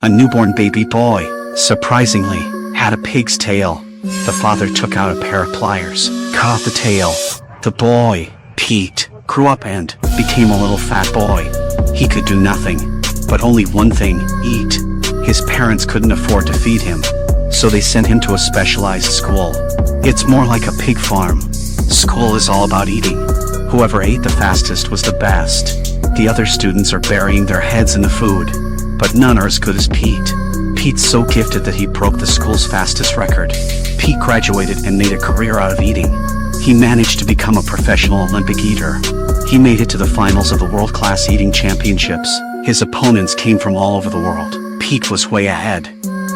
A newborn baby boy, surprisingly, had a pig's tail. The father took out a pair of pliers, cut off the tail. The boy, Pete, grew up and became a little fat boy. He could do nothing, but only one thing, eat. His parents couldn't afford to feed him, so they sent him to a specialized school. It's more like a pig farm. School is all about eating. Whoever ate the fastest was the best. The other students are burying their heads in the food, but none are as good as Pete. Pete's so gifted that he broke the school's fastest record. Pete graduated and made a career out of eating. He managed to become a professional Olympic eater. He made it to the finals of the world-class eating championships. His opponents came from all over the world. Pete was way ahead.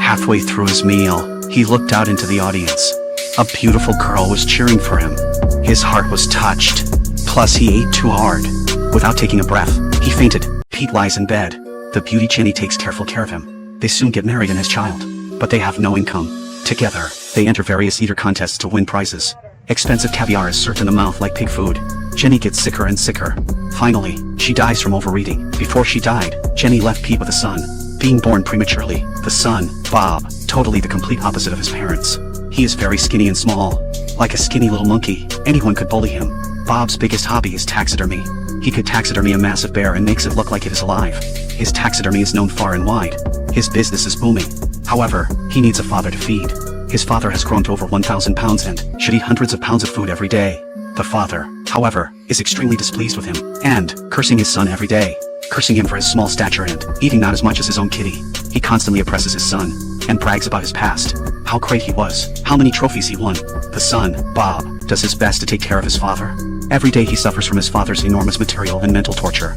Halfway through his meal, he looked out into the audience. A beautiful girl was cheering for him. His heart was touched. Plus he ate too hard. Without taking a breath, he fainted. Pete lies in bed. The beauty Jenny takes careful care of him. They soon get married and has child, but they have no income. Together, they enter various eater contests to win prizes. Expensive caviar is served in the mouth like pig food. Jenny gets sicker and sicker. Finally, she dies from overeating. Before she died, Jenny left Pete with a son. Being born prematurely, the son, Bob, totally the complete opposite of his parents. He is very skinny and small. Like a skinny little monkey, anyone could bully him. Bob's biggest hobby is taxidermy. He could taxidermy a massive bear and makes it look like it is alive. His taxidermy is known far and wide. His business is booming. However, he needs a father to feed. His father has grown to over 1,000 pounds and should eat hundreds of pounds of food every day. The father, however, is extremely displeased with him and cursing his son every day. Cursing him for his small stature and eating not as much as his own kitty. He constantly oppresses his son and brags about his past, how great he was, how many trophies he won. The son, Bob, does his best to take care of his father. Every day he suffers from his father's enormous material and mental torture.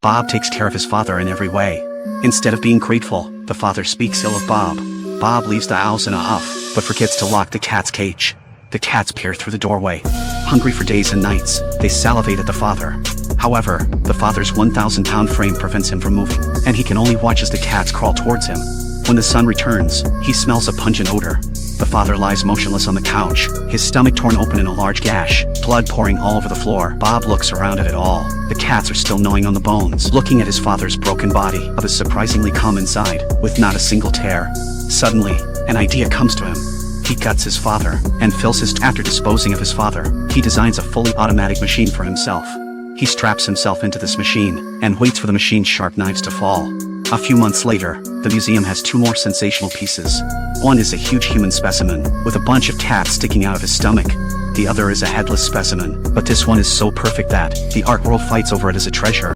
Bob takes care of his father in every way. Instead of being grateful, the father speaks ill of Bob. Bob leaves the house in a huff, but forgets to lock the cat's cage. The cats peer through the doorway. Hungry for days and nights, they salivate at the father. However, the father's 1,000-pound frame prevents him from moving, and he can only watch as the cats crawl towards him. When the son returns, he smells a pungent odor. The father lies motionless on the couch, his stomach torn open in a large gash, blood pouring all over the floor. Bob looks around at it all. The cats are still gnawing on the bones, looking at his father's broken body. Bob is surprisingly calm inside, with not a single tear. Suddenly, an idea comes to him. He guts his father, and fills his after disposing of his father, he designs a fully automatic machine for himself. He straps himself into this machine, and waits for the machine's sharp knives to fall. A few months later, the museum has two more sensational pieces. One is a huge human specimen, with a bunch of cats sticking out of his stomach. The other is a headless specimen, but this one is so perfect that the art world fights over it as a treasure.